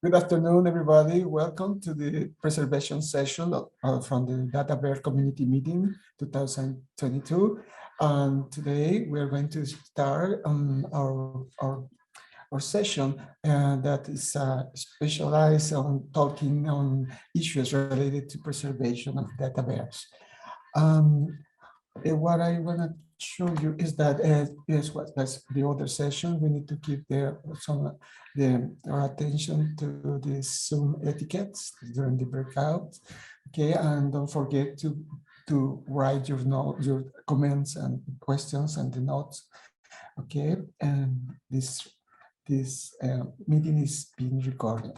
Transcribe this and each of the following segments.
Good afternoon, everybody. Welcome to the preservation session from the Dataverse Community Meeting 2022. And today we are going to start our session that is specialized on talking on issues related to preservation of Dataverse. What I want to show you is that is what that's the other session. We need to keep our attention to the Zoom etiquettes during the breakout. Okay, and don't forget to write your comments and questions and the notes. Okay, and this meeting is being recorded.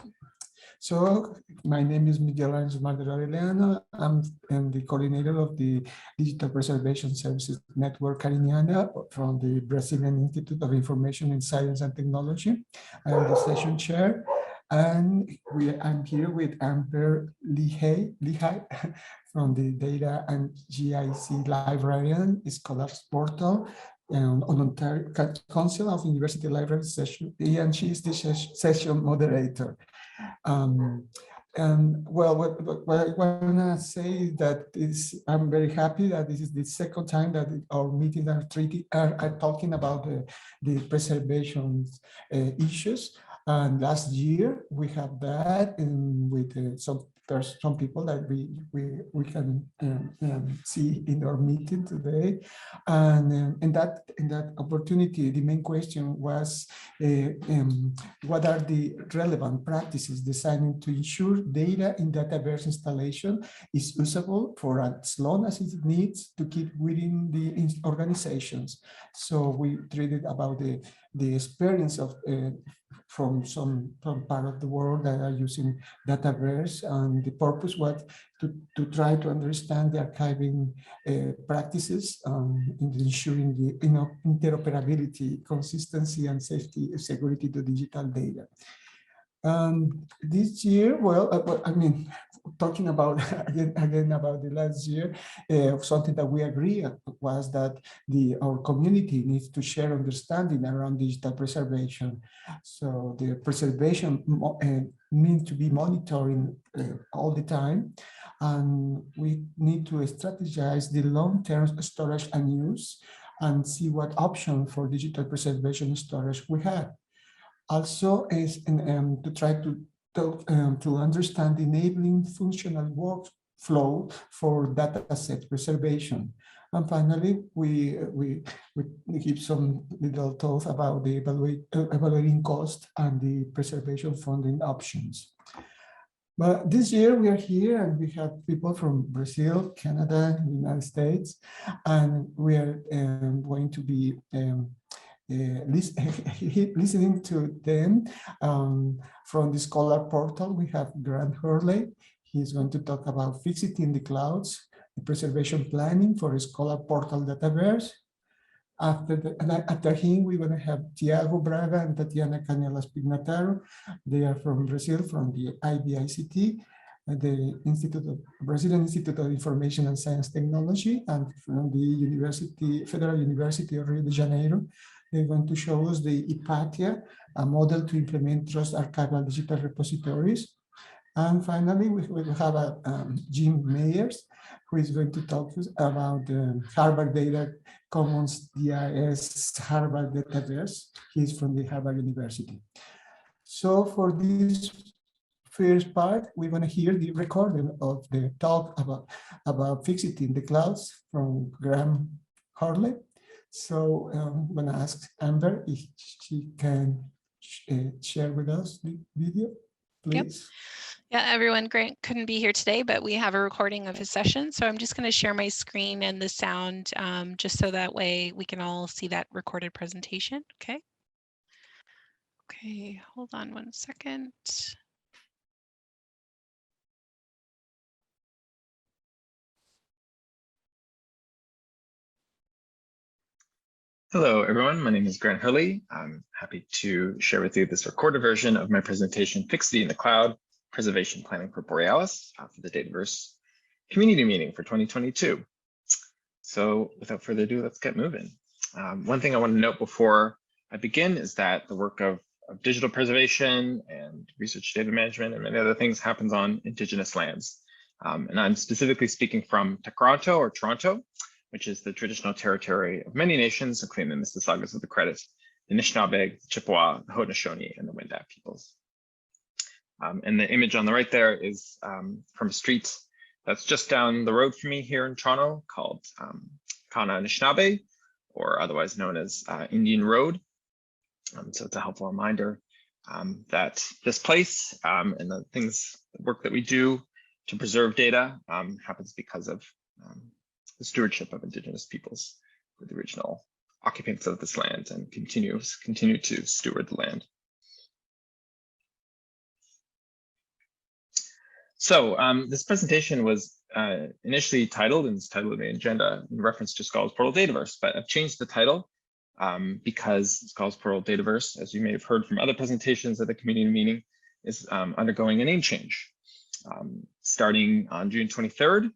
So my name is Miguel Ángel Marderareliano. I'm the coordinator of the Digital Preservation Services Network Cariniana from the Brazilian Institute of Information in Science and Technology. I am the session chair, and I'm here with Amber Lehigh from the Data and GIC Librarian Scholars Portal on Ontario Council of University Libraries session, and she is the session moderator. And well, what I want to say that is, I'm very happy that this is the second time that our meetings are talking about the preservation issues. And last year we have that with there's some people that we can see in our meeting today, and in that opportunity, the main question was what are the relevant practices designed to ensure data in Dataverse installation is usable for as long as it needs to keep within the organizations. So we treated about the experience of from some part of the world that are using Dataverse, and the purpose was to try to understand the archiving practices in ensuring the interoperability, consistency, and security to digital data. This year, well, I mean, talking about again about the last year, something that we agree was that our community needs to share understanding around digital preservation. So the preservation means to be monitoring all the time, and we need to strategize the long-term storage and use and see what option for digital preservation storage we have. Also is to try to understand enabling functional workflow for data set preservation. And finally, we give some little thoughts about the evaluating cost and the preservation funding options. But this year we are here and we have people from Brazil, Canada, United States, and we are going to be listening to them from the Scholar Portal. We have Grant Hurley. He's going to talk about Fixity in the clouds, the preservation planning for a Scholar Portal Dataverse. After him, we're going to have Tiago Braga and Tatiana Canelas Pignataro. They are from Brazil, from the IBICT, the Brazilian Institute of Information and Science Technology, and from the Federal University of Rio de Janeiro. They're going to show us the Apache, a model to implement trust archival digital repositories. And finally, we will have Jim Mayers, who is going to talk to us about the Harvard Data Commons DIS Harvard Dataverse. He's from the Harvard University. So for this first part, we're going to hear the recording of the talk about Fixity in the clouds from Graham Hurley. So I'm going to ask Amber if she can share with us the video, please. Yep. Yeah, everyone, Grant couldn't be here today, but we have a recording of his session. So I'm just going to share my screen and the sound just so that way we can all see that recorded presentation. Okay. Okay, hold on one second. Hello, everyone. My name is Grant Hurley. I'm happy to share with you this recorded version of my presentation, Fixity in the Cloud, Preservation Planning for Borealis, for the Dataverse Community Meeting for 2022. So without further ado, let's get moving. One thing I want to note before I begin is that the work of digital preservation and research data management and many other things happens on Indigenous lands. And I'm specifically speaking from Toronto, which is the traditional territory of many nations, including the Mississaugas of the Credit, the Anishinaabe, the Chippewa, the Haudenosaunee, and the Wendat peoples. And the image on the right there is from a street that's just down the road from me here in Toronto called Kana Anishinaabe, or otherwise known as Indian Road. So it's a helpful reminder that this place and the work that we do to preserve data happens because of the stewardship of Indigenous peoples with the original occupants of this land and continue to steward the land. So this presentation was initially titled, and it's titled in the agenda in reference to Scholars Portal Dataverse, but I've changed the title because Scholars Portal Dataverse, as you may have heard from other presentations at the community meeting, is undergoing a name change. Starting on June 23rd,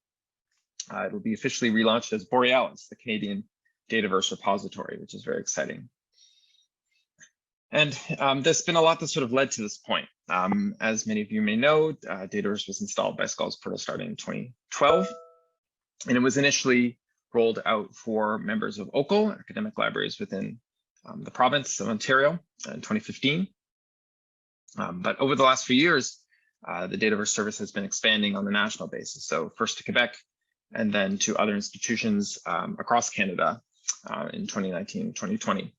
it'll be officially relaunched as Borealis, the Canadian Dataverse repository, which is very exciting. And there's been a lot that sort of led to this point. As many of you may know, Dataverse was installed by Scholars Portal starting in 2012, and it was initially rolled out for members of OCL, academic libraries within the province of Ontario in 2015. But over the last few years, the Dataverse service has been expanding on the national basis. So first to Quebec, and then to other institutions across Canada in 2019, 2020.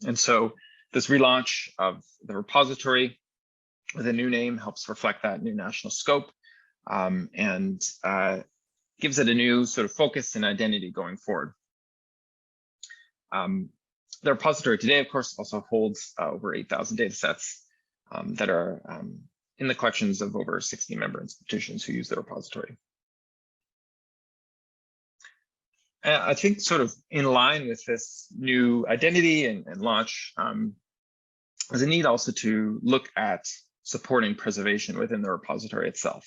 And so this relaunch of the repository with a new name helps reflect that new national scope and gives it a new sort of focus and identity going forward. The repository today, of course, also holds over 8,000 data sets that are in the collections of over 60 member institutions who use the repository. And I think sort of in line with this new identity and launch, there's a need also to look at supporting preservation within the repository itself.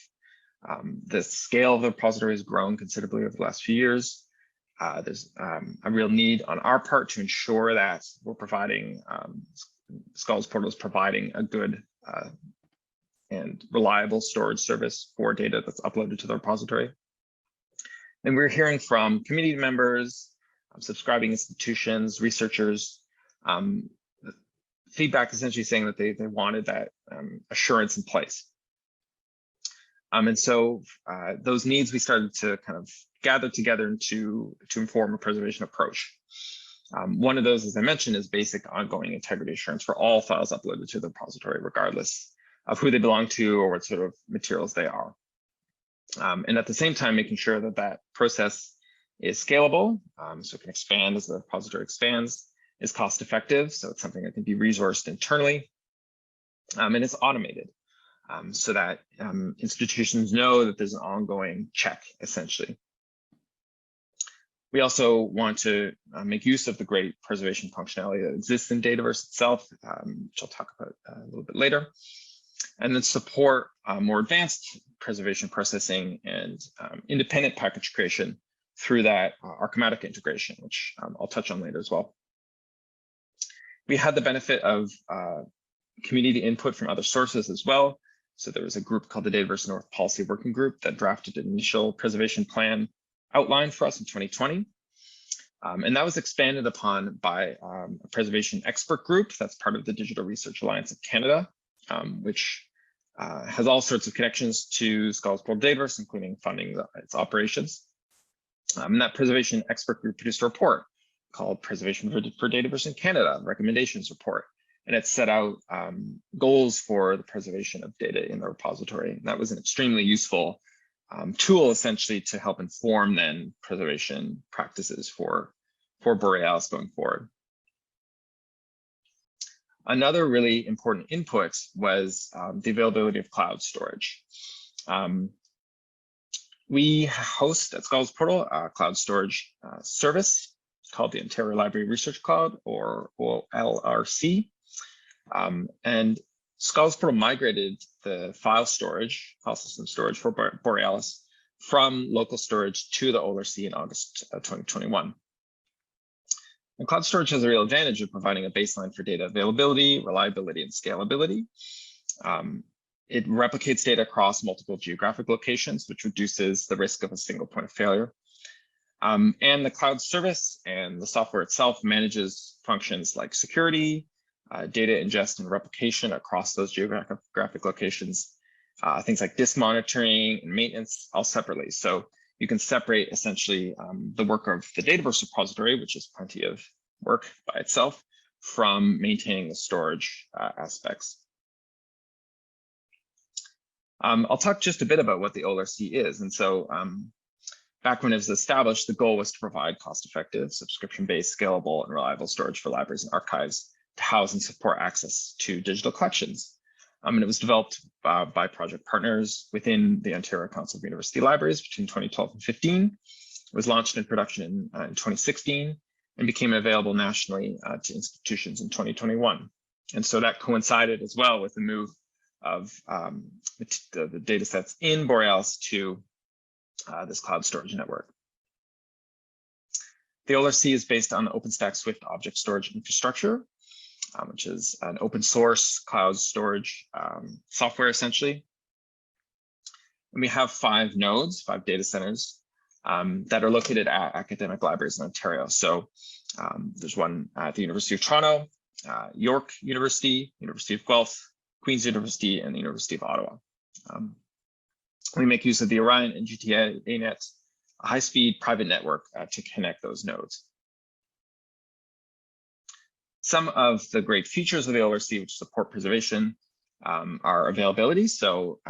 The scale of the repository has grown considerably over the last few years. There's a real need on our part to ensure that we're providing, Scholars Portal is providing a good and reliable storage service for data that's uploaded to the repository. And we're hearing from community members, subscribing institutions, researchers, feedback essentially saying that they wanted that assurance in place. And so those needs we started to kind of gather together to inform a preservation approach. One of those, as I mentioned, is basic ongoing integrity assurance for all files uploaded to the repository, regardless of who they belong to or what sort of materials they are. And at the same time, making sure that that process is scalable, so it can expand as the repository expands, is cost effective, so it's something that can be resourced internally, and it's automated, so that institutions know that there's an ongoing check, essentially. We also want to make use of the great preservation functionality that exists in Dataverse itself, which I'll talk about a little bit later, and then support more advanced preservation processing and independent package creation through that Archimatica integration, which I'll touch on later as well. We had the benefit of community input from other sources as well. So there was a group called the Dataverse North Policy Working Group that drafted an initial preservation plan outline for us in 2020. And that was expanded upon by a preservation expert group that's part of the Digital Research Alliance of Canada, which has all sorts of connections to Scholars Portal Dataverse, including funding its operations. And that preservation expert group produced a report called Preservation for Dataverse in Canada, Recommendations Report. And it set out goals for the preservation of data in the repository. And that was an extremely useful tool, essentially, to help inform then preservation practices for Borealis going forward. Another really important input was the availability of cloud storage. We host at Scholars Portal a cloud storage service called the Ontario Library Research Cloud, or LRC. And Scholars Portal migrated the file system storage for Borealis from local storage to the OLRC in August of 2021. And cloud storage has a real advantage of providing a baseline for data availability, reliability, and scalability. It replicates data across multiple geographic locations, which reduces the risk of a single point of failure. And the cloud service and the software itself manages functions like security, data ingest and replication across those geographic locations, things like disk monitoring and maintenance, all separately. So you can separate essentially the work of the Dataverse repository, which is plenty of work by itself, from maintaining the storage aspects. I'll talk just a bit about what the OLRC is. And so back when it was established, the goal was to provide cost-effective, subscription-based, scalable, and reliable storage for libraries and archives to house and support access to digital collections. And it was developed by project partners within the Ontario Council of University Libraries between 2012 and 15. It was launched in production in 2016 and became available nationally to institutions in 2021. And so that coincided as well with the move of the data sets in Borealis to this cloud storage network. The OLRC is based on the OpenStack Swift object storage infrastructure, which is an open source cloud storage software essentially. And we have 5 nodes, 5 data centers that are located at academic libraries in Ontario. So there's one at the University of Toronto, York University, University of Guelph, Queen's University, and the University of Ottawa. We make use of the Orion and GTANet, a high-speed private network to connect those nodes. Some of the great features of the OLRC, which support preservation, are availability. So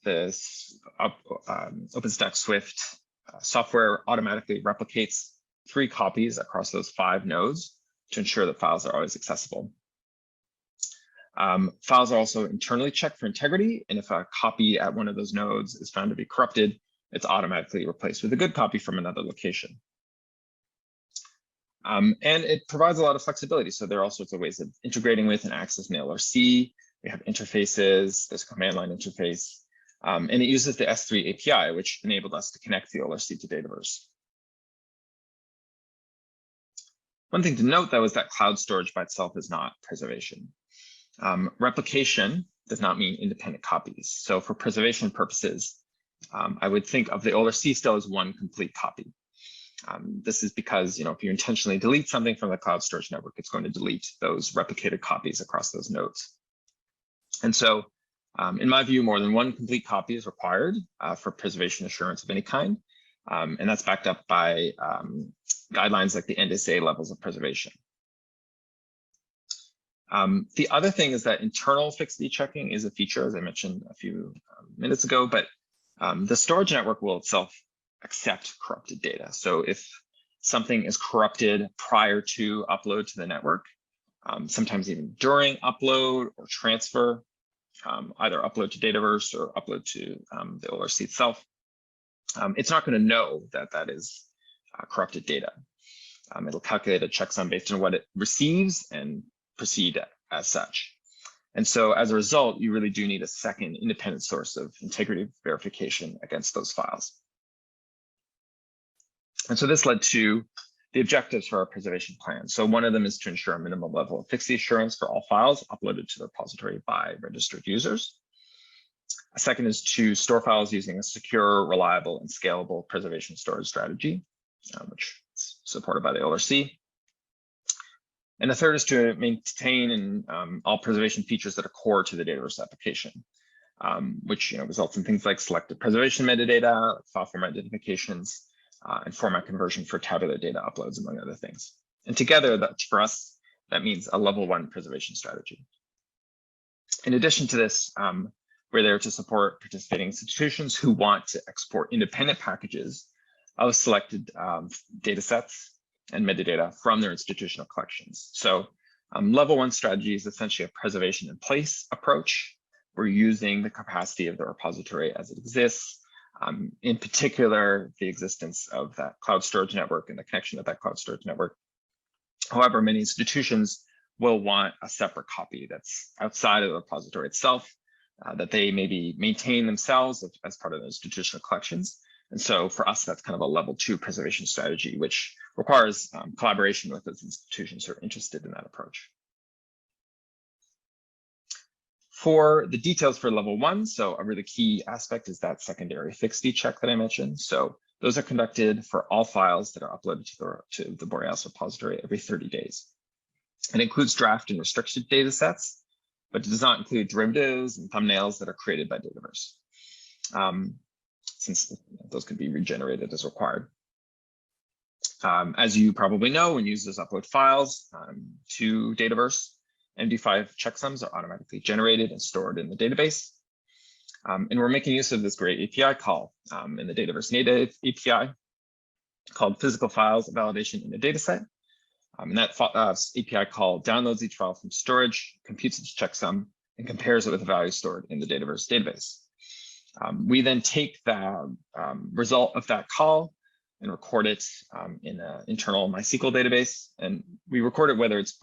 this OpenStack Swift software automatically replicates 3 copies across those 5 nodes to ensure that files are always accessible. Files are also internally checked for integrity, and if a copy at one of those nodes is found to be corrupted, it's automatically replaced with a good copy from another location. And it provides a lot of flexibility. So there are all sorts of ways of integrating with and accessing the OLRC. We have interfaces, there's a command line interface, and it uses the S3 API, which enabled us to connect the OLRC to Dataverse. One thing to note, though, is that cloud storage by itself is not preservation. Replication does not mean independent copies. So for preservation purposes, I would think of the OLRC still as one complete copy. This is because, if you intentionally delete something from the cloud storage network, it's going to delete those replicated copies across those nodes. And so, in my view, more than one complete copy is required for preservation assurance of any kind. And that's backed up by guidelines like the NSA levels of preservation. The other thing is that internal fixity checking is a feature, as I mentioned a few minutes ago, but the storage network will itself accept corrupted data. So if something is corrupted prior to upload to the network, sometimes even during upload or transfer, either upload to Dataverse or upload to the OLRC itself, it's not going to know that that is corrupted data. It'll calculate a checksum based on what it receives and proceed as such. And so as a result, you really do need a second independent source of integrity verification against those files. And so this led to the objectives for our preservation plan. So one of them is to ensure a minimum level of fixity assurance for all files uploaded to the repository by registered users. A second is to store files using a secure, reliable, and scalable preservation storage strategy, which is supported by the OLRC. And the third is to maintain all preservation features that are core to the Dataverse application, which results in things like selected preservation metadata, file format identifications, and format conversion for tabular data uploads, among other things. And together, for us, that means a level 1 preservation strategy. In addition to this, we're there to support participating institutions who want to export independent packages of selected data sets and metadata from their institutional collections. So level 1 strategy is essentially a preservation in place approach. We're using the capacity of the repository as it exists, in particular, the existence of that cloud storage network and the connection of that cloud storage network. However, many institutions will want a separate copy that's outside of the repository itself, that they maybe maintain themselves as part of their institutional collections. And so for us, that's kind of a level 2 preservation strategy, which requires collaboration with those institutions who are interested in that approach. For the details for level 1, so a really key aspect is that secondary Fixity check that I mentioned. So those are conducted for all files that are uploaded to the Borealis repository every 30 days. It includes draft and restricted data sets, but it does not include derivatives and thumbnails that are created by Dataverse, since those could be regenerated as required. As you probably know, when users upload files to Dataverse, MD5 checksums are automatically generated and stored in the database. And we're making use of this great API call in the Dataverse native API called physical files validation in a dataset. And that API call downloads each file from storage, computes its checksum, and compares it with the value stored in the Dataverse database. We then take the result of that call and record it in an internal MySQL database. And we record it whether it's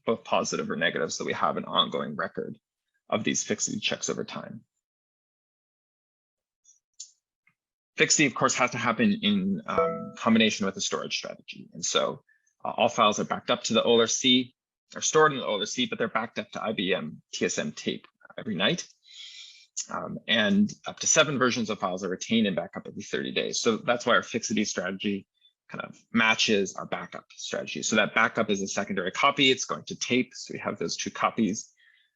both positive or negative, so we have an ongoing record of these Fixity checks over time. Fixity, of course, has to happen in combination with a storage strategy. And so all files are backed up to the OLRC, are stored in the OLRC, but they're backed up to IBM TSM tape every night. And up to 7 versions of files are retained and back up every 30 days. So that's why our Fixity strategy kind of matches our backup strategy. So that backup is a secondary copy. It's going to tape. So we have those 2 copies.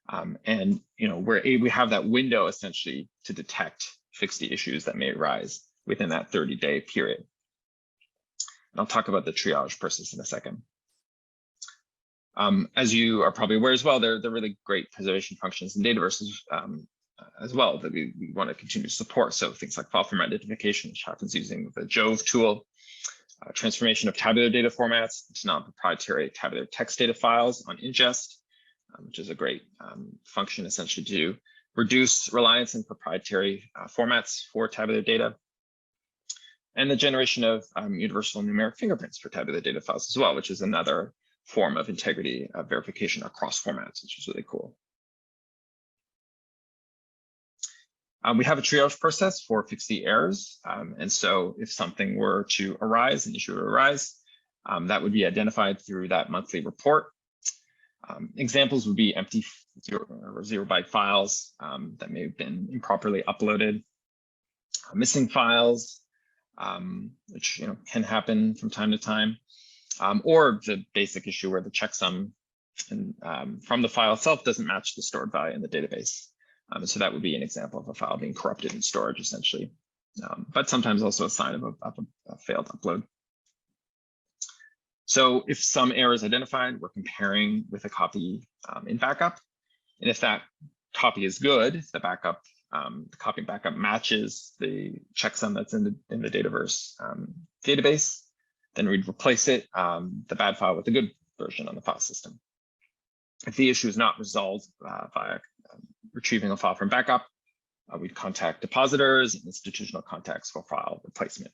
And we have that window essentially to detect Fixity issues that may arise within that 30-day period. And I'll talk about the triage process in a second. As you are probably aware as well, they're really great preservation functions in Dataverse as well that we want to continue to support. So things like file format identification, which happens using the Jove tool, transformation of tabular data formats to non-proprietary tabular text data files on ingest, which is a great function essentially to reduce reliance on proprietary formats for tabular data, and the generation of universal numeric fingerprints for tabular data files as well, which is another form of integrity verification across formats, which is really cool. We have a triage process for Fixity errors. And so if something were to arise, an issue would arise, that would be identified through that monthly report. Examples would be empty 0-byte files that may have been improperly uploaded, missing files, which can happen from time to time, or the basic issue where the checksum from the file itself doesn't match the stored value in the database. So that would be an example of a file being corrupted in storage, essentially, but sometimes also a sign of a failed upload. So if some error is identified, we're comparing with a copy in backup. And if that copy is good, the backup, the copy backup matches the checksum that's in the Dataverse database, then we'd replace it, the bad file with the good version on the file system. If the issue is not resolved via retrieving a file from backup, we'd contact depositors and institutional contacts for file replacement.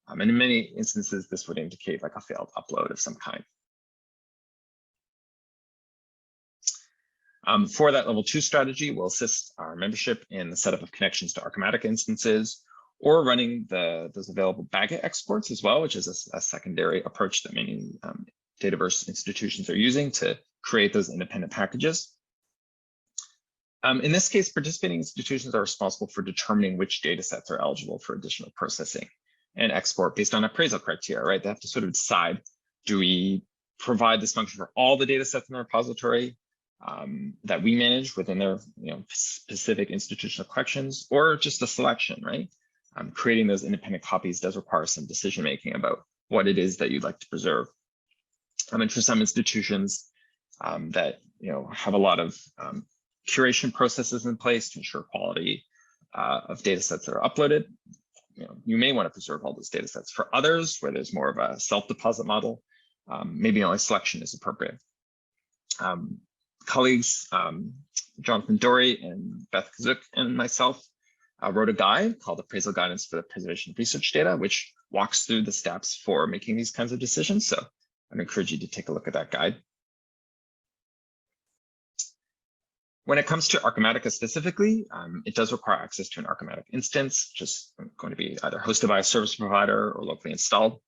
And in many instances, this would indicate like a failed upload of some kind. For that level 2 strategy, we'll assist our membership in the setup of connections to Archimatica instances, or running those available Baggett exports as well, which is a secondary approach that many Dataverse institutions are using to create those independent packages. In this case, participating institutions are responsible for determining which data sets are eligible for additional processing and export based on appraisal criteria, right? They have to sort of decide, do we provide this function for all the data sets in the repository that we manage within their specific institutional collections, or just a selection, right? Creating those independent copies does require some decision-making about what it is that you'd like to preserve. And for some institutions that have a lot of curation processes in place to ensure quality of data sets that are uploaded, you may want to preserve all those data sets. For others, where there's more of a self-deposit model, maybe only selection is appropriate. Colleagues, Jonathan Dory and Beth Kazuk and myself wrote a guide called Appraisal Guidance for the Preservation of Research Data, which walks through the steps for making these kinds of decisions. So I'd encourage you to take a look at that guide. When it comes to Archimatica specifically, it does require access to an Archimatica instance, which is going to be either hosted by a service provider or locally installed.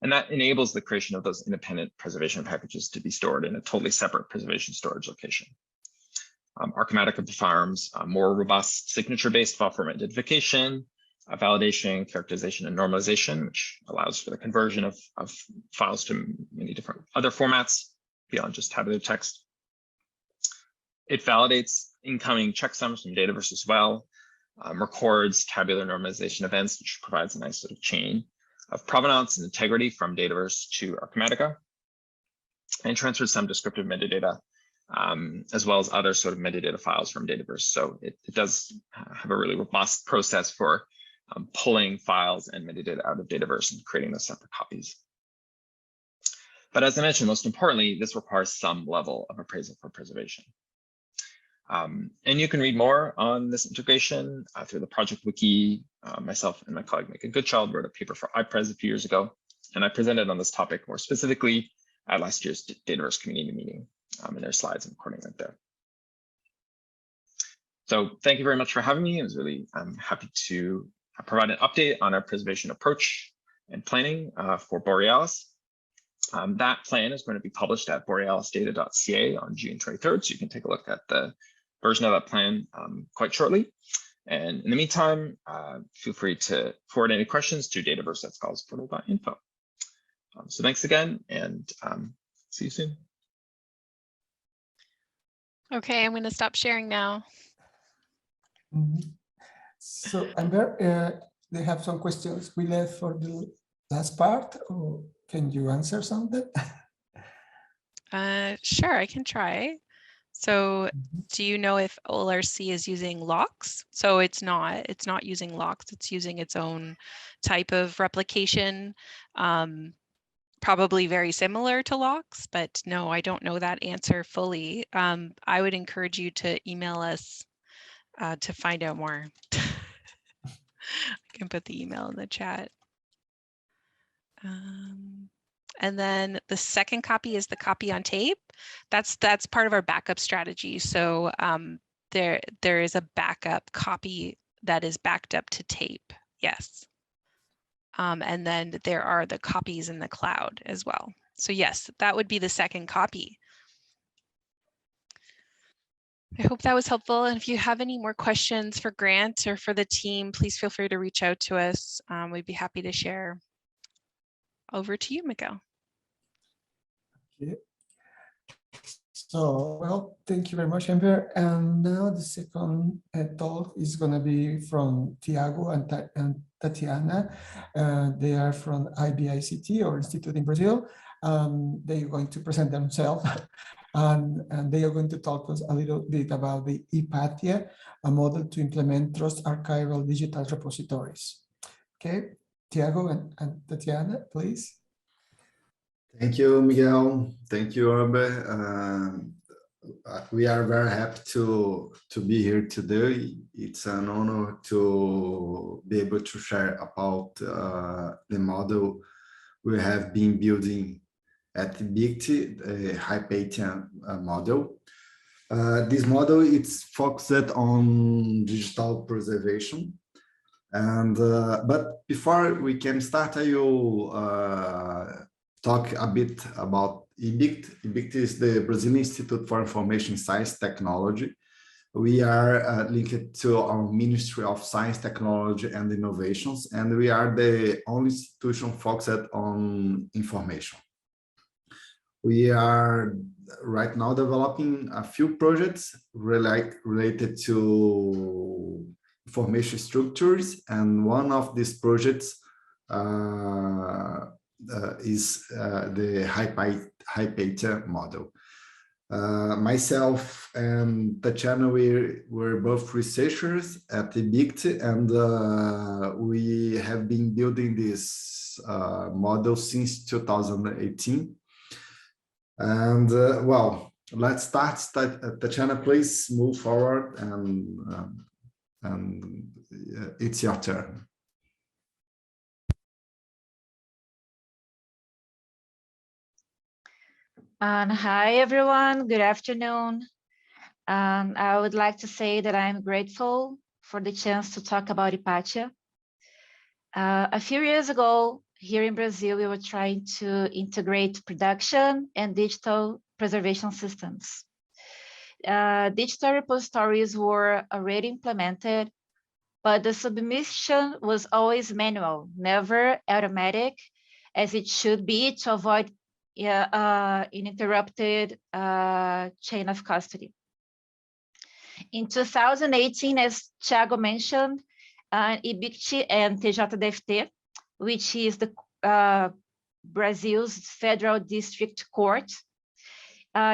And that enables the creation of those independent preservation packages to be stored in a totally separate preservation storage location. Archimatica performs more robust signature-based file format identification, validation, characterization, and normalization, which allows for the conversion of files to many different other formats beyond just tabular text. It validates incoming checksums from Dataverse as well, records tabular normalization events, which provides a nice sort of chain of provenance and integrity from Dataverse to Archimatica, and transfers some descriptive metadata, as well as other sort of metadata files from Dataverse. So it does have a really robust process for pulling files and metadata out of Dataverse and creating those separate copies. But as I mentioned, most importantly, this requires some level of appraisal for preservation. And you can read more on this integration through the project wiki. Myself and my colleague Megan Goodchild wrote a paper for iPres a few years ago, and I presented on this topic more specifically at last year's Dataverse community meeting. And there's slides and recording right there. So thank you very much for having me. I was really happy to provide an update on our preservation approach and planning for Borealis. That plan is going to be published at borealisdata.ca on June 23rd, so you can take a look at the version of that plan quite shortly. And in the meantime, feel free to forward any questions to dataverse@scholarsportal.info. So thanks again, and see you soon. Okay, I'm going to stop sharing now. So Amber, they have some questions we left for the last part, or can you answer something? Sure, I can try. So do you know if OLRC is using locks? So it's not using locks, it's using its own type of replication, probably very similar to locks, but no, I don't know that answer fully. I would encourage you to email us to find out more. I can put the email in the chat. And then the second copy is the copy on tape. That's part of our backup strategy. So there is a backup copy that is backed up to tape. Yes. And then there are the copies in the cloud as well. So yes, that would be the second copy. I hope that was helpful. And if you have any more questions for Grant or for the team, please feel free to reach out to us. We'd be happy to share. Over to you, Miguel. Okay. So, well, thank you very much, Amber. And now the second talk is going to be from Tiago and Tatiana. They are from IBICT, or Institute in Brazil. They are going to present themselves, and they are going to talk to us a little bit about the Apache, a model to implement trust archival digital repositories. Okay, Tiago and Tatiana, please. Thank you, Miguel. Thank you, Amber. We are very happy to be here today. It's an honor to be able to share about the model we have been building at Fixity, the Hypatia model. This model is focused on digital preservation. And but before we can start, I will talk a bit about IBICT. IBICT is the Brazilian Institute for Information Science Technology. We are linked to our Ministry of Science, Technology and Innovations, and we are the only institution focused on information. We are right now developing a few projects related to information structures, and one of these projects is the Hypatia model. Myself and Tatiana, we're both researchers at the Fixity, and we have been building this model since 2018. And well, let's start. Tatiana, please move forward, and it's your turn. Hi, everyone. Good afternoon. I would like to say that I'm grateful for the chance to talk about Apache. A few years ago, here in Brazil, we were trying to integrate production and digital preservation systems. digital repositories were already implemented, but the submission was always manual, never automatic, as it should be to avoid uninterrupted chain of custody. In 2018, as Thiago mentioned, IBICT and TJDFT, which is the Brazil's Federal District Court,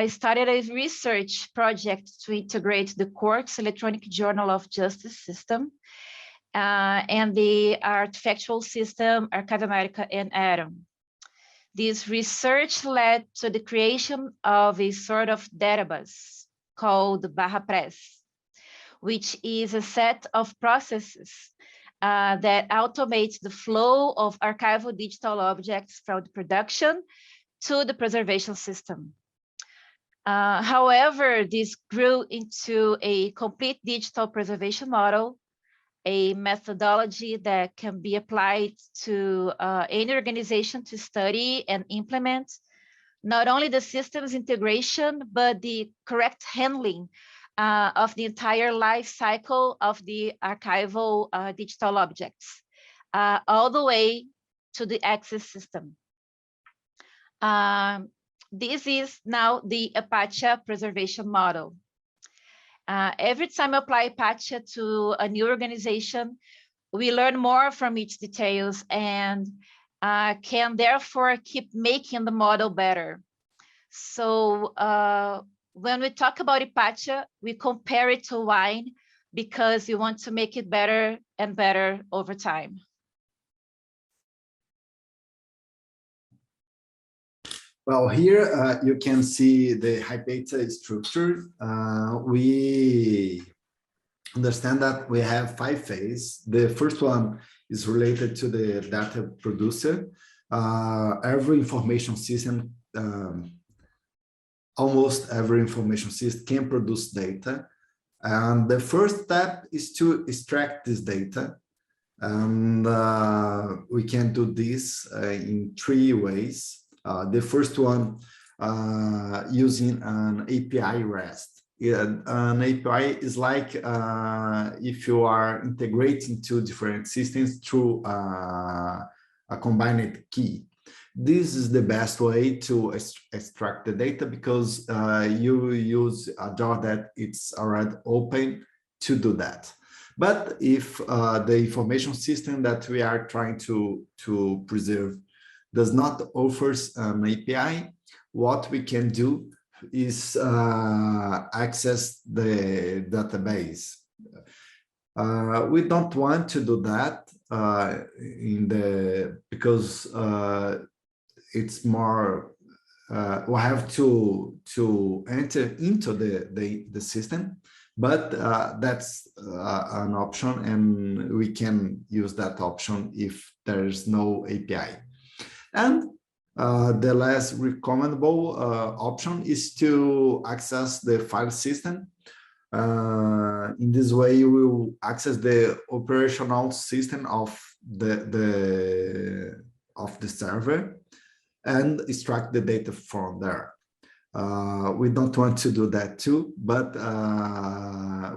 started a research project to integrate the court's electronic journal of justice system and the artifactual system Archival and Atom. This research led to the creation of a sort of database called /Press, which is a set of processes that automates the flow of archival digital objects from the production to the preservation system. However, this grew into a complete digital preservation model, a methodology that can be applied to any organization to study and implement not only the systems integration, but the correct handling of the entire life cycle of the archival digital objects, all the way to the access system. This is now the Apache preservation model. Every time I apply Apache to a new organization, we learn more from its details and can therefore keep making the model better. So when we talk about Apache, we compare it to wine because we want to make it better and better over time. Well, here you can see the Hypata structure. We understand that we have 5 phases. The first one is related to the data producer. Every information system, almost every information system can produce data. And the first step is to extract this data. And we can do this in 3 ways. The first one using an API REST. An API is like if you are integrating 2 different systems through a combined key. This is the best way to extract the data because you use a door that it's already open to do that. But if the information system that we are trying to preserve does not offer an API, what we can do is access the database. We don't want to do that because it's more we have to enter into the system, but that's an option, and we can use that option if there is no API. And the less recommendable option is to access the file system. In this way, you will access the operational system of the server and extract the data from there. We don't want to do that too, but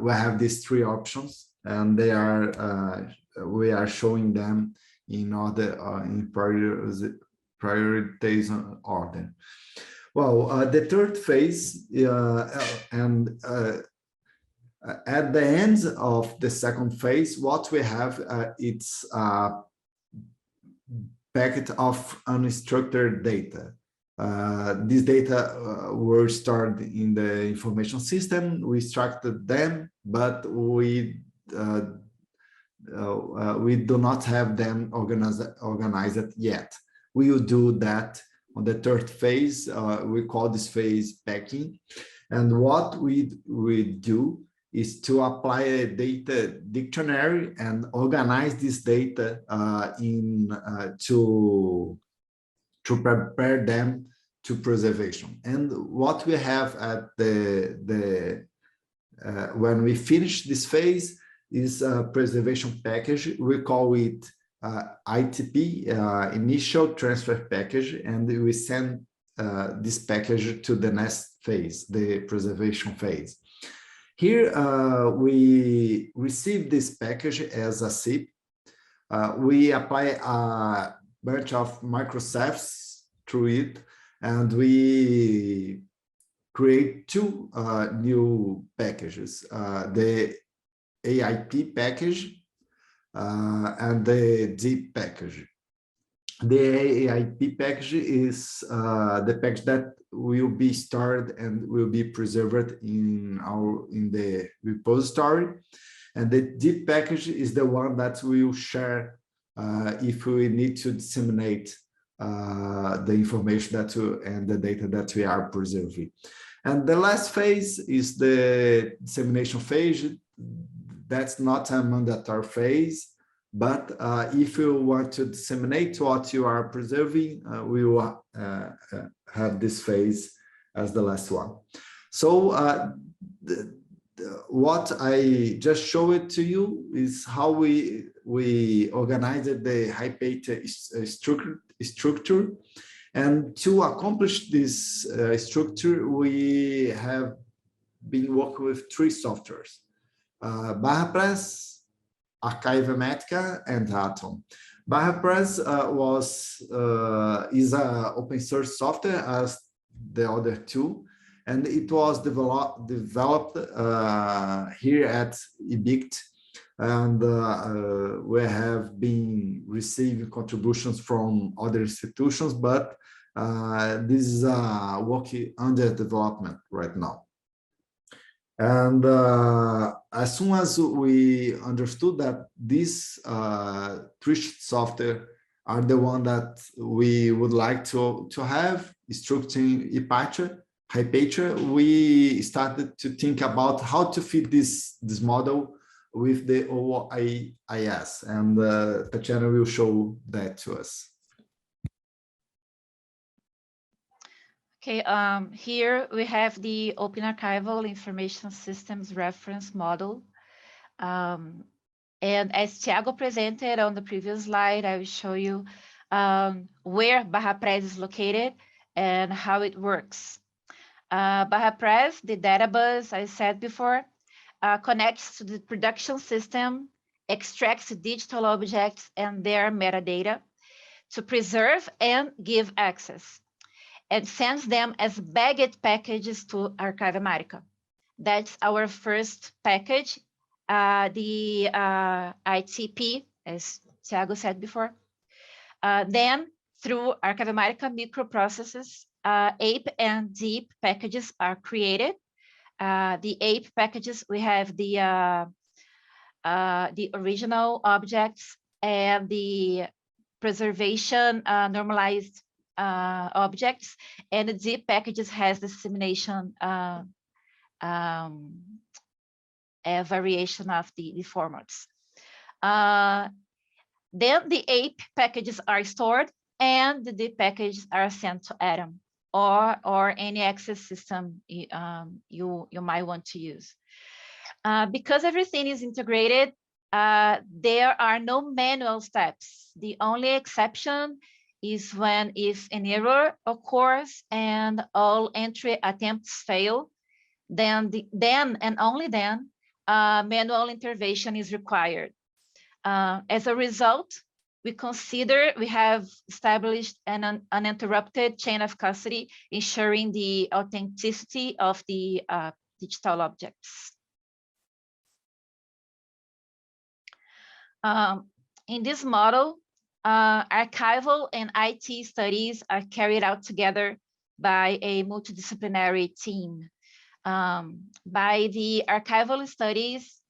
we have these 3 options, and they are we are showing them in order in prioritization order. Well, the third phase and at the end of the second phase, what we have it's a packet of unstructured data. These data were stored in the information system. We extracted them, but we do not have them organized yet. We will do that on the third phase. We call this phase packing. And what we do is to apply a data dictionary and organize this data to prepare them to preservation. And what we have at when we finish this phase is a preservation package. We call it ITP, initial transfer package, and we send this package to the next phase, the preservation phase. Here, we receive this package as a zip. We apply a bunch of microservices through it, and we create two new packages, the AIP package and the zip package. The AIP package is the package that will be stored and will be preserved in the repository, and the zip package is the one that we will share if we need to disseminate the information and the data that we are preserving. And the last phase is the dissemination phase. That's not a mandatory phase, but if you want to disseminate what you are preserving, we will have this phase as the last one. So what I just showed to you is how we organized the Hypatia structure. And to accomplish this structure, we have been working with three softwares: BarraPress, Archival, and Atom. BarraPress is an open source software as the other two, and it was developed here at EBICT, and we have been receiving contributions from other institutions, but this is work under development right now. And as soon as we understood that these three software are the one that we would like to have structuring Hypatia, we started to think about how to fit this model with the OIIS, and Tatiana will show that to us. Okay, here we have the Open Archival Information Systems Reference Model. And as Thiago presented on the previous slide, I will show you where BarraPress is located and how it works. BarraPress, the database I said before, connects to the production system, extracts digital objects and their metadata to preserve and give access, and sends them as bagged packages to Archival. That's our first package, the ITP, as Thiago said before. Then through Archival microprocesses, APE and ZIP packages are created. The APE packages, we have the original objects and the preservation normalized objects, and the zip packages has dissemination variation of the formats. Then the APE packages are stored and the zip packages are sent to Atom or any access system you might want to use. Because everything is integrated, there are no manual steps. The only exception is if an error occurs and all entry attempts fail, then and only then manual intervention is required. As a result, we have established an uninterrupted chain of custody, ensuring the authenticity of the digital objects. In this model, archival and IT studies are carried out together by a multidisciplinary team. By the archival studies,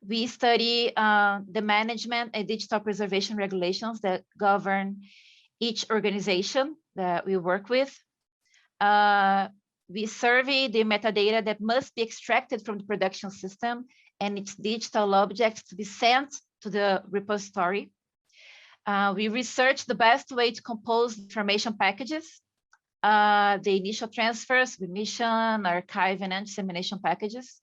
we study the management and digital preservation regulations that govern each organization that we work with. We survey the metadata that must be extracted from the production system and its digital objects to be sent to the repository. We research the best way to compose information packages, the initial transfers, remission, archive, and dissemination packages.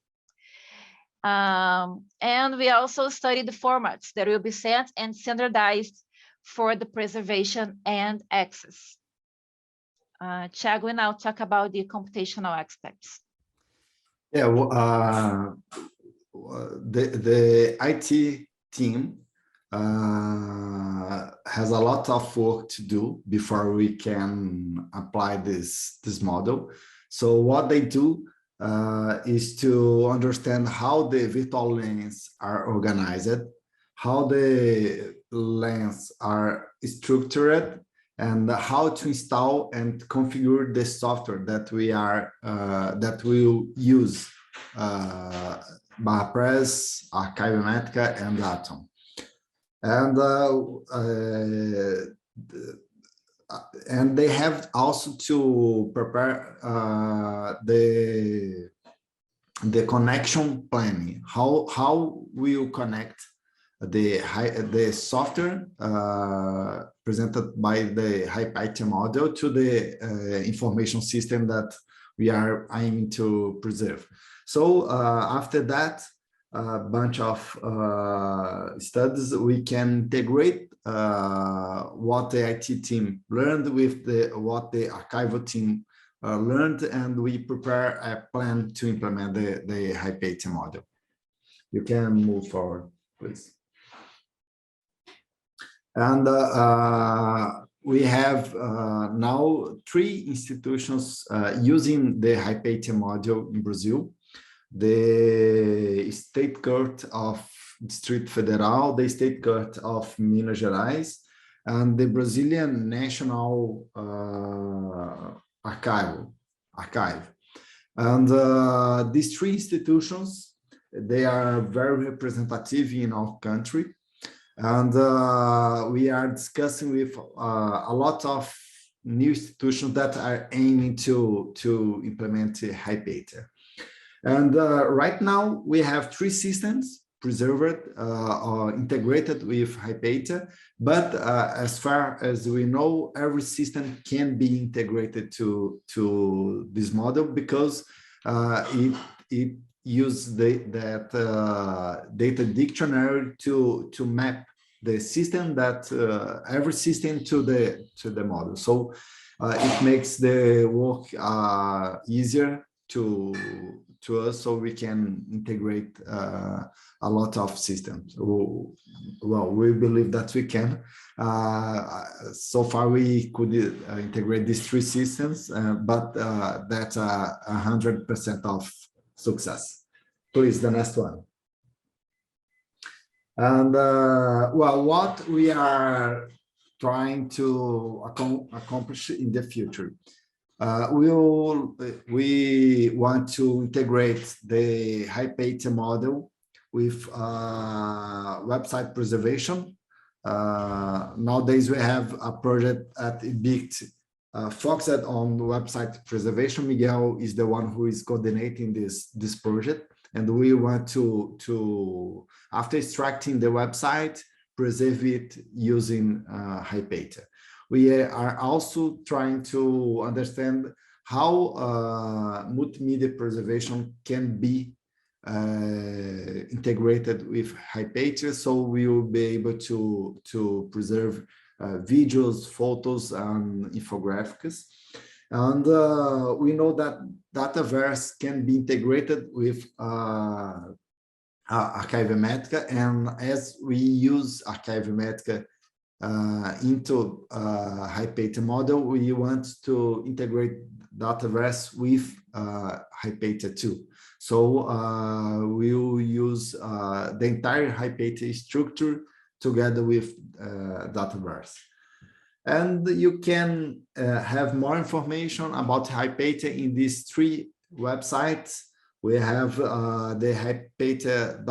And we also study the formats that will be sent and standardized for the preservation and access. Thiago will now talk about the computational aspects. Yeah, well, the IT team has a lot of work to do before we can apply this model. So what they do is to understand how the virtual lanes are organized, how the lanes are structured, and how to install and configure the software that we are that we'll use, Press, Archival, and Atom. And they have also to prepare the connection planning. How we connect the software presented by the Apache model to the information system that we are aiming to preserve. So after that, a bunch of studies, we can integrate what the IT team learned with what the archival team learned, and we prepare a plan to implement the Apache model. You can move forward, please. And we have now 3 institutions using the Apache module in Brazil: the State Court of Distrito Federal, the State Court of Minas Gerais, and the Brazilian National Archive. And these 3 institutions, they are very representative in our country. And we are discussing with a lot of new institutions that are aiming to implement Apache. And right now we have 3 systems preserved or integrated with Apache, but as far as we know, every system can be integrated to this model because it uses that data dictionary to map the system that every system to the model. So it makes the work easier to us, so we can integrate a lot of systems. Well, we believe that we can. So far, we could integrate these 3 systems, but that's 100% of success. Please, the next one. And well, what we are trying to accomplish in the future. We want to integrate the Apache model with website preservation. Nowadays, we have a project at IBICT focused on website preservation. Miguel is the one who is coordinating this project, and we want to after extracting the website, preserve it using Apache. We are also trying to understand how multimedia preservation can be integrated with Apache, so we will be able to preserve videos, photos, and infographics. And we know that Dataverse can be integrated with Archival, and as we use Archival into Apache model, we want to integrate Dataverse with Apache too. So we will use the entire Apache structure together with Dataverse. And you can have more information about Apache in these 3 websites. We have the apache.ibict.br,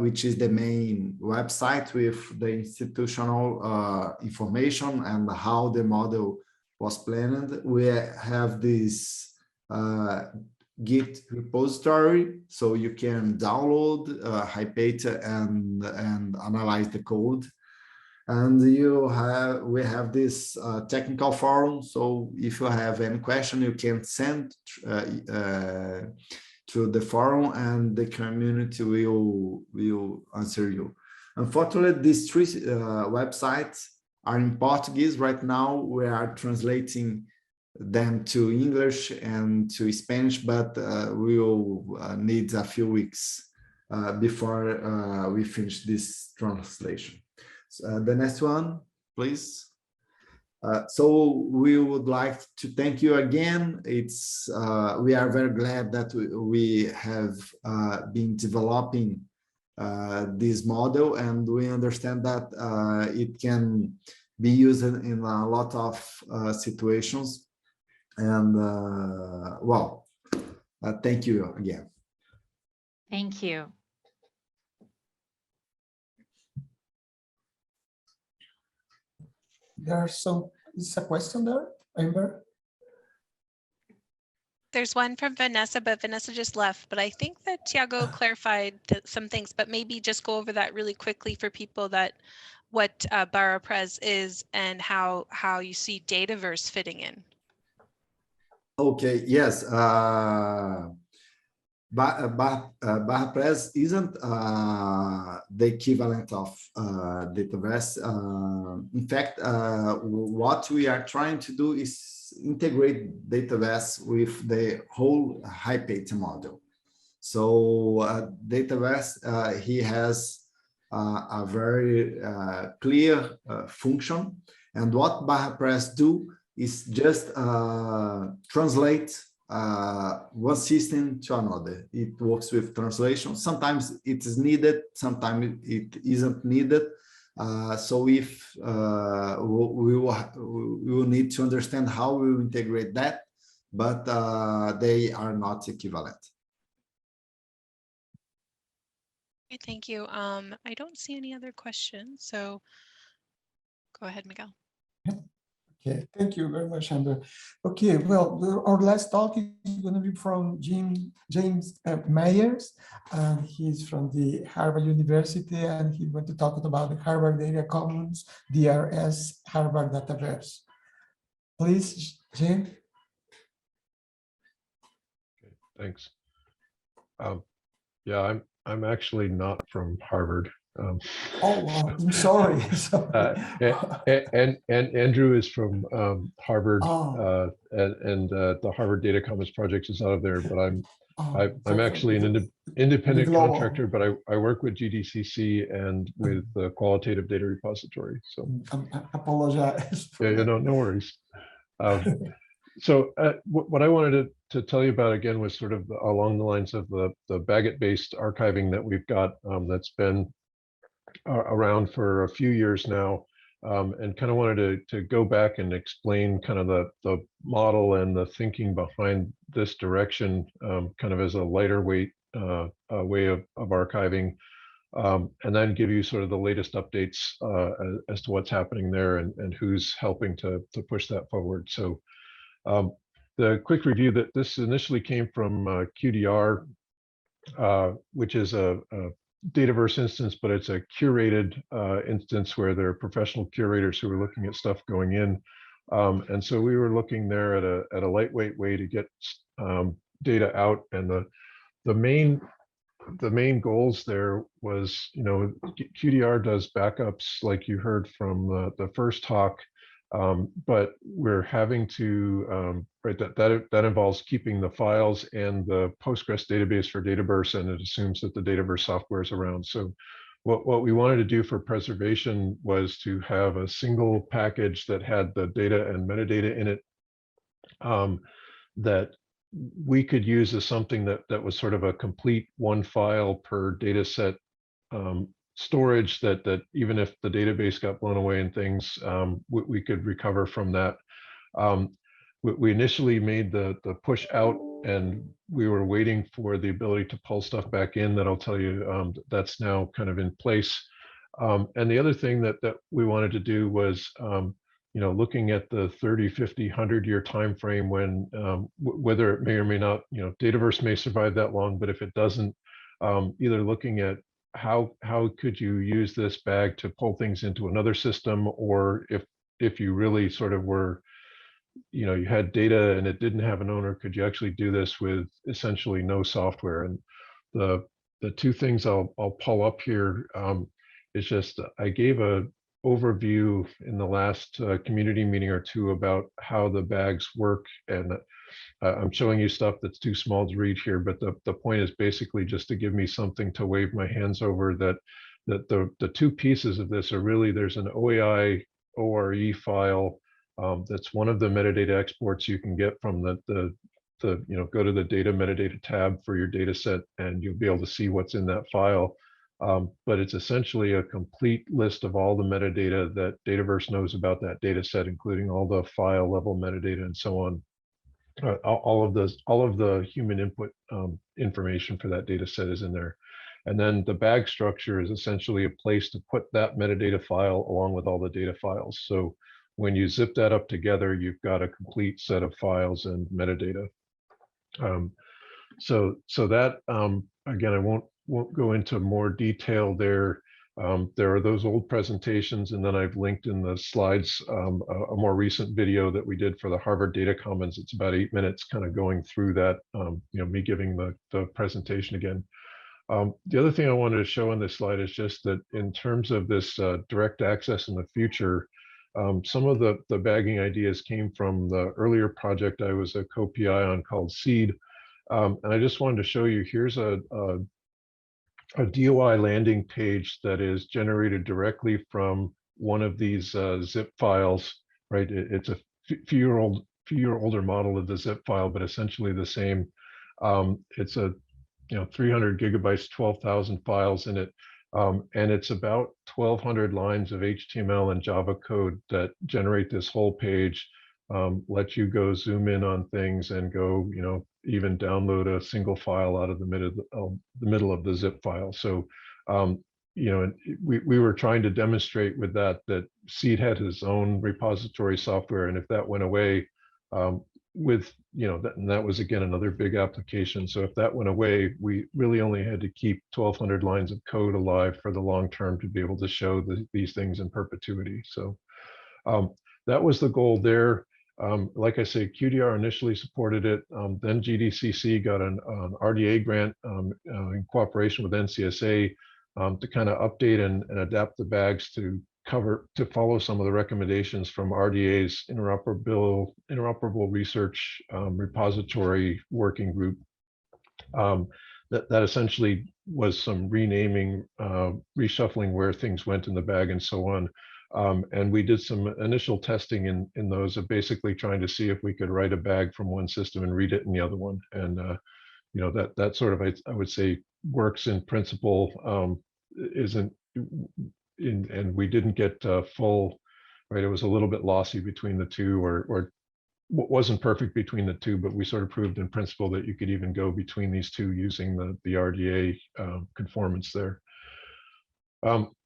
which is the main website with the institutional information and how the model was planned. We have this Git repository, so you can download Apache and analyze the code. And we have this technical forum, so if you have any question, you can send to the forum, and the community will answer you. Unfortunately, these 3 websites are in Portuguese. Right now, we are translating them to English and to Spanish, but we will need a few weeks before we finish this translation. So, the next one, please. So we would like to thank you again. It's we are very glad that we have been developing this model, and we understand that it can be used in a lot of situations. And well, thank you again. Thank you. There's a question there, Amber? There's one from Vanessa, but Vanessa just left. But I think that Tiago clarified some things, but maybe just go over that really quickly for people that what BarraPres is and how you see Dataverse fitting in. Okay, yes. BarraPres isn't the equivalent of Dataverse. In fact, what we are trying to do is integrate Dataverse with the whole HiPAT model. So Dataverse, he has a very clear function, and what BarraPres do is just translate one system to another. It works with translation. Sometimes it is needed, sometimes it isn't needed. So if we will need to understand how we will integrate that, but they are not equivalent. Okay, thank you. I don't see any other questions, so go ahead, Miguel. Okay, thank you very much, Amber. Okay, well, our last talk is going to be from James Myers, and he's from the Harvard University, and he's going to talk about the Harvard Data Commons, DRS, Harvard Dataverse. Please, James. Okay, thanks. Yeah, I'm actually not from Harvard. Oh, wow, I'm sorry. And Andrew is from Harvard, Oh. and the Harvard Data Commons project is out of there. But I'm actually an independent contractor, but I work with GDCC and with the Qualitative Data Repository. So I apologize. Yeah, no worries. So what I wanted to tell you about again was sort of along the lines of the Bagot-based archiving that we've got that's been around for a few years now, and kind of wanted to go back and explain kind of the model and the thinking behind this direction, kind of as a lighter weight way of archiving, and then give you sort of the latest updates as to what's happening there and who's helping to push that forward. So the quick review that this initially came from QDR, which is a Dataverse instance, but it's a curated instance where there are professional curators who are looking at stuff going in. And so we were looking there at a lightweight way to get data out. And the main goals there was, QDR does backups like you heard from the first talk, but we're having to, right, that involves keeping the files and the Postgres database for Dataverse, and it assumes that the Dataverse software is around. So what we wanted to do for preservation was to have a single package that had the data and metadata in it, that we could use as something that was sort of a complete one file per data set storage, that even if the database got blown away and things, we could recover from that. We initially made the push out, and we were waiting for the ability to pull stuff back in. That I'll tell you, that's now kind of in place. And the other thing that we wanted to do was, looking at the 30, 50, 100-year time frame when whether it may or may not, Dataverse may survive that long, but if it doesn't, either looking at how could you use this bag to pull things into another system, or if you really sort of were, you had data and it didn't have an owner, could you actually do this with essentially no software? And the two things I'll pull up here is just, I gave a overview in the last community meeting or two about how the bags work. And I'm showing you stuff that's too small to read here, but the point is basically just to give me something to wave my hands over, that the two pieces of this are really, there's an OAI ORE file that's one of the metadata exports you can get from the go to the data metadata tab for your data set, and you'll be able to see what's in that file. But it's essentially a complete list of all the metadata that Dataverse knows about that data set, including all the file level metadata and so on. All of the human input information for that data set is in there. And then the bag structure is essentially a place to put that metadata file along with all the data files. So when you zip that up together, you've got a complete set of files and metadata. So that, again, I won't go into more detail there. There are those old presentations, and then I've linked in the slides a more recent video that we did for the Harvard Data Commons. It's about 8 minutes kind of going through that, me giving the presentation again. The other thing I wanted to show on this slide is just that in terms of this direct access in the future, some of the bagging ideas came from the earlier project I was a co-PI on called SEED. And I just wanted to show you, here's a Dui landing page that is generated directly from one of these zip files, right? It's a few year older model of the zip file, but essentially the same. It's a 300 gigabytes, 12,000 files in it. And it's about 1,200 lines of HTML and Java code that generate this whole page, let you go zoom in on things and go, even download a single file out of the middle of the zip file. So, we were trying to demonstrate with that Seed had his own repository software, and if that went away, and that was again another big application. So if that went away, we really only had to keep 1,200 lines of code alive for the long term to be able to show these things in perpetuity. So that was the goal there. Like I say, QDR initially supported it. Then GDCC got an RDA grant in cooperation with NCSA to kind of update and adapt the bags to follow some of the recommendations from RDA's interoperable research repository working group. That essentially was some renaming, reshuffling where things went in the bag and so on. And we did some initial testing in those of basically trying to see if we could write a bag from one system and read it in the other one. And that sort of, I would say, works in principle. And we didn't get full, right? It was a little bit lossy between the two, or wasn't perfect between the two, but we sort of proved in principle that you could even go between these two using the RDA conformance there.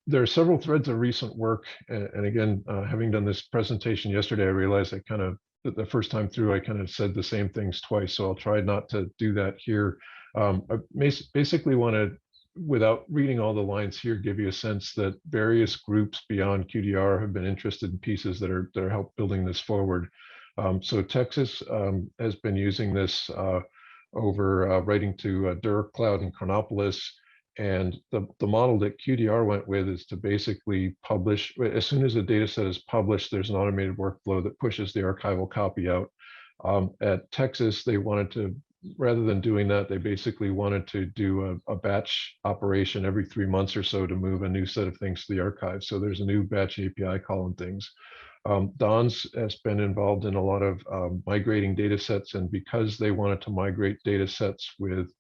There are several threads of recent work, and again, having done this presentation yesterday, I realized the first time through, I kind of said the same things twice, so I'll try not to do that here. I basically want to, without reading all the lines here, give you a sense that various groups beyond QDR have been interested in pieces that are help building this forward. So Texas has been using this over writing to DurCloud and Chronopolis. And the model that QDR went with is to basically publish, as soon as a data set is published, there's an automated workflow that pushes the archival copy out. At Texas, they wanted to, rather than doing that, they basically wanted to do a batch operation every 3 months or so to move a new set of things to the archive. So there's a new batch API call and things. Don's has been involved in a lot of migrating data sets, and because they wanted to migrate data sets with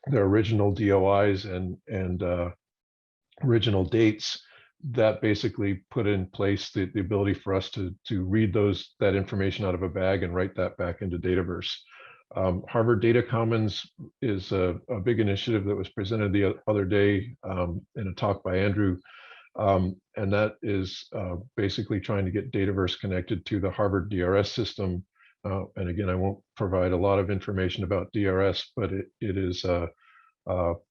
their original DOIs and original dates, that basically put in place the ability for us to read that information out of a bag and write that back into Dataverse. Harvard Data Commons is a big initiative that was presented the other day in a talk by Andrew, and that is basically trying to get Dataverse connected to the Harvard DRS system. And again, I won't provide a lot of information about DRS, but it is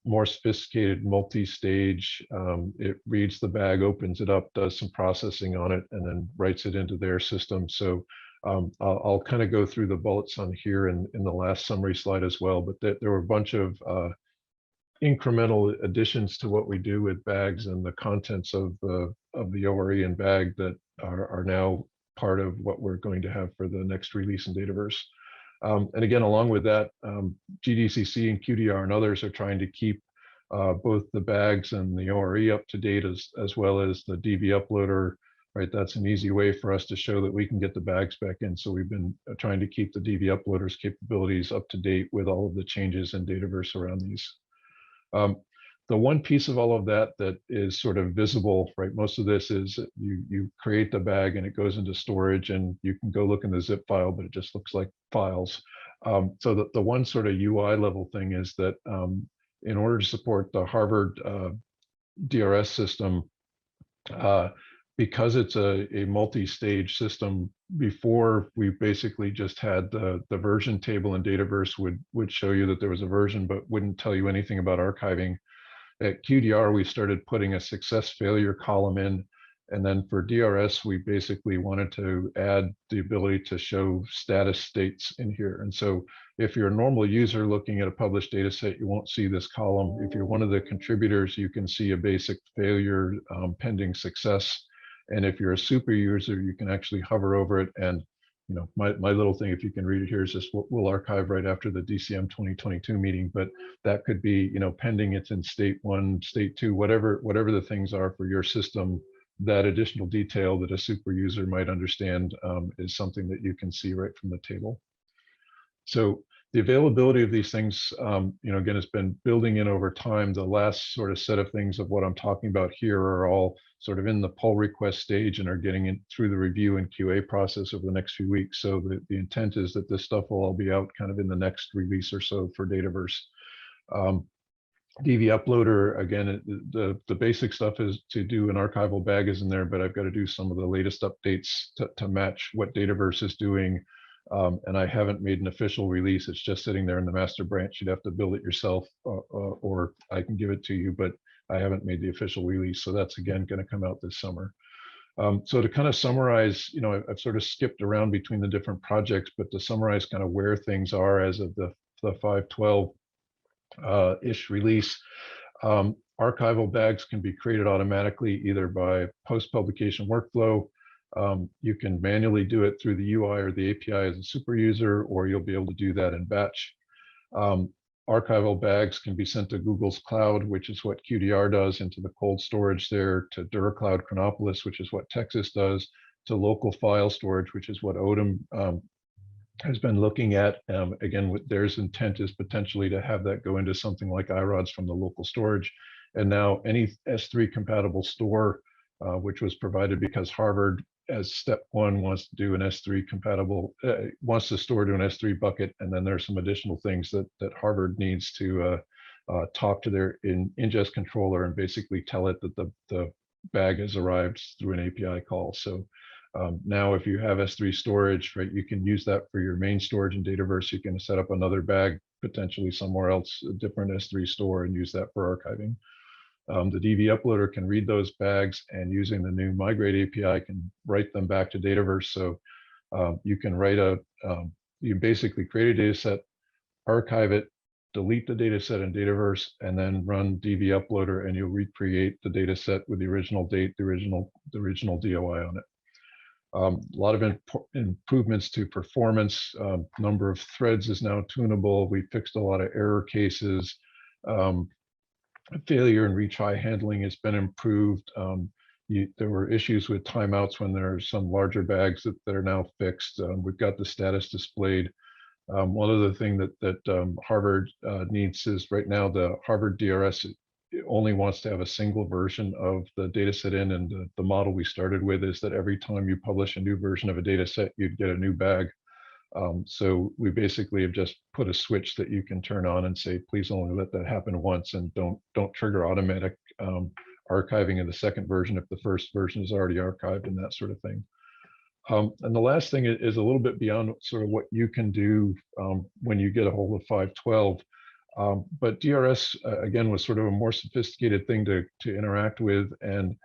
more sophisticated, multi-stage. It reads the bag, opens it up, does some processing on it, and then writes it into their system. So I'll kind of go through the bullets on here in the last summary slide as well, but there were a bunch of incremental additions to what we do with bags and the contents of the the ORE and bag that are now part of what we're going to have for the next release in Dataverse. And again, along with that, GDCC and QDR and others are trying to keep both the bags and the ORE up to date, as well as the DB uploader, right? That's an easy way for us to show that we can get the bags back in. So we've been trying to keep the DB uploader's capabilities up to date with all of the changes in Dataverse around these. The one piece of all of that that is sort of visible, right? Most of this is you create the bag and it goes into storage, and you can go look in the zip file, but it just looks like files. So the one sort of UI level thing is that in order to support the Harvard DRS system, because it's a multi-stage system, before we basically just had the version table in Dataverse would show you that there was a version, but wouldn't tell you anything about archiving. At QDR, we started putting a success failure column in. And then for DRS, we basically wanted to add the ability to show status states in here. And so if you're a normal user looking at a published data set, you won't see this column. If you're one of the contributors, you can see a basic failure pending success. And if you're a super user, you can actually hover over it. And my little thing, if you can read it here, is just we'll archive right after the DCM 2022 meeting, but that could be, pending it's in state 1, state 2, whatever the things are for your system. That additional detail that a super user might understand is something that you can see right from the table. So the availability of these things, again, it's been building in over time. The last sort of set of things of what I'm talking about here are all sort of in the pull request stage and are getting in through the review and QA process over the next few weeks. So the intent is that this stuff will all be out kind of in the next release or so for Dataverse. DB uploader, again, the basic stuff is to do an archival bag is in there, but I've got to do some of the latest updates to match what Dataverse is doing. And I haven't made an official release. It's just sitting there in the master branch. You'd have to build it yourself, or I can give it to you, but I haven't made the official release. So that's, again, going to come out this summer. So to kind of summarize, I've sort of skipped around between the different projects, but to summarize kind of where things are as of the 5.12 ish release. Archival bags can be created automatically either by post-publication workflow. You can manually do it through the UI or the API as a super user, or you'll be able to do that in batch. Archival bags can be sent to Google's cloud, which is what QDR does, into the cold storage there, to DuraCloud Chronopolis, which is what Texas does, to local file storage, which is what Odom has been looking at. Again, what their intent is potentially to have that go into something like iRods from the local storage. And now any S3 compatible store, which was provided because Harvard, as step 1, wants to do an S3 compatible, wants to store to an S3 bucket. And then there's some additional things that Harvard needs to talk to their ingest controller and basically tell it that the bag has arrived through an API call. So now if you have S3 storage, right, you can use that for your main storage in Dataverse. You can set up another bag potentially somewhere else, a different S3 store, and use that for archiving. The DB uploader can read those bags, and using the new migrate API can write them back to Dataverse. So you can write you basically create a data set, archive it, delete the data set in Dataverse, and then run DB uploader, and you'll recreate the data set with the original date, the original DOI on it. A lot of improvements to performance. Number of threads is now tunable. We fixed a lot of error cases. Failure and retry handling has been improved. There were issues with timeouts when there are some larger bags that are now fixed. We've got the status displayed. One other thing that Harvard needs is right now the Harvard DRS only wants to have a single version of the data set in, and the model we started with is that every time you publish a new version of a data set, you'd get a new bag. So we basically have just put a switch that you can turn on and say, please only let that happen once, and don't trigger automatic archiving of the second version if the first version is already archived, and that sort of thing. And the last thing is a little bit beyond sort of what you can do when you get a hold of 5.12. But DRS, again, was sort of a more sophisticated thing to interact with. And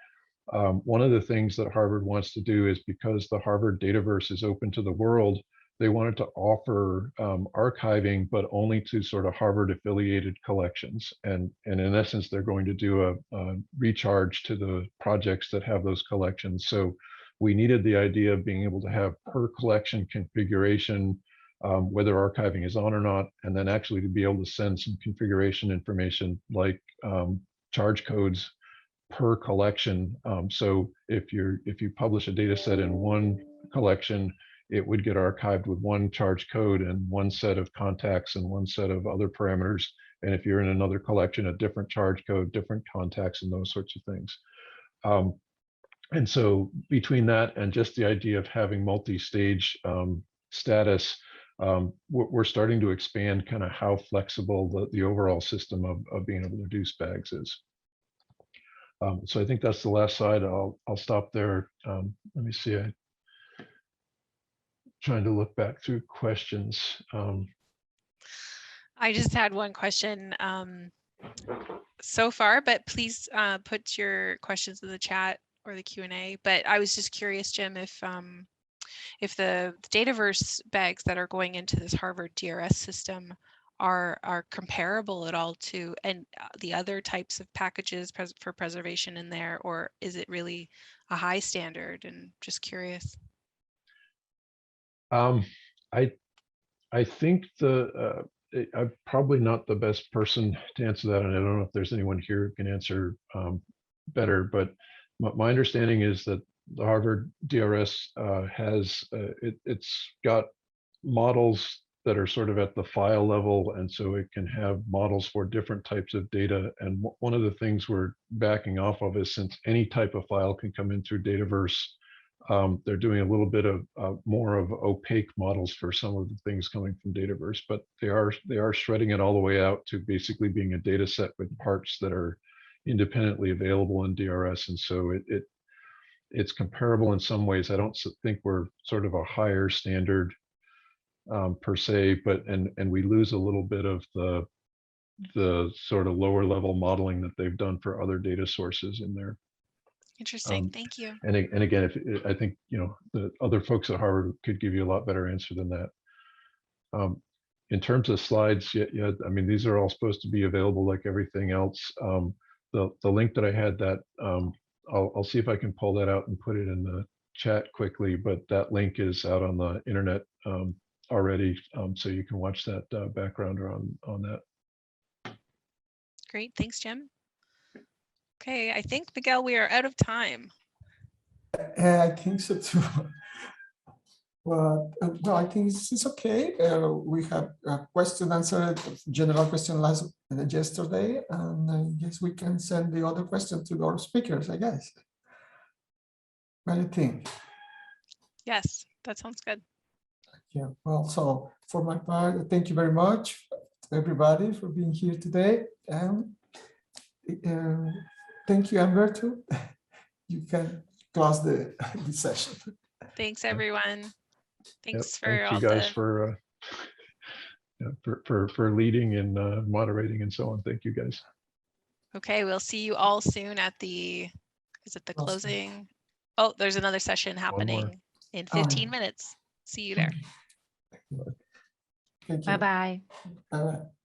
one of the things that Harvard wants to do is, because the Harvard Dataverse is open to the world, they wanted to offer archiving, but only to sort of Harvard affiliated collections. And in essence, they're going to do a recharge to the projects that have those collections. So we needed the idea of being able to have per collection configuration, whether archiving is on or not, and then actually to be able to send some configuration information like charge codes per collection. So if you publish a data set in one collection, it would get archived with one charge code and one set of contacts and one set of other parameters. And if you're in another collection, a different charge code, different contacts, and those sorts of things. And so between that and just the idea of having multi-stage status, we're starting to expand kind of how flexible the overall system of being able to do SPAGs is. So I think that's the last slide. I'll stop there. Let me see. I'm trying to look back through questions. I just had one question so far, but please put your questions in the chat or the Q&A. But I was just curious, Jim, if the Dataverse bags that are going into this Harvard DRS system are comparable at all to the other types of packages for preservation in there, or is it really a high standard? And just curious. I think I'm probably not the best person to answer that, and I don't know if there's anyone here who can answer better, but my understanding is that the Harvard DRS has it's got models that are sort of at the file level, and so it can have models for different types of data. And one of the things we're backing off of is, since any type of file can come in through Dataverse, they're doing a little bit of more of opaque models for some of the things coming from Dataverse, but they are shredding it all the way out to basically being a data set with parts that are independently available in DRS. And so it's comparable in some ways. I don't think we're sort of a higher standard per se, but and we lose a little bit of the sort of lower level modeling that they've done for other data sources in there. Interesting. Thank you. And again, I think the other folks at Harvard could give you a lot better answer than that. In terms of slides, yeah, I mean, these are all supposed to be available like everything else. The link that I had, that I'll see if I can pull that out and put it in the chat quickly, but that link is out on the internet already, so you can watch that backgrounder on that. Great, thanks, Jim. Okay, I think, Miguel, we are out of time. I think so too. Well, no, I think it's okay. We have a question answered, general question yesterday, and I guess we can send the other question to our speakers, I guess. What do you think? Yes, that sounds good. Yeah, well, so for my part, thank you very much to everybody for being here today. And thank you, Amber, too. You can close the session. Thanks, everyone. Thanks for Thank all you guys the... for leading and moderating and so on. Thank you, guys. Okay, we'll see you all soon at the, is it the closing? Oh, there's another session happening in 15 minutes. See you there. Thank you. Bye-bye. Bye-bye.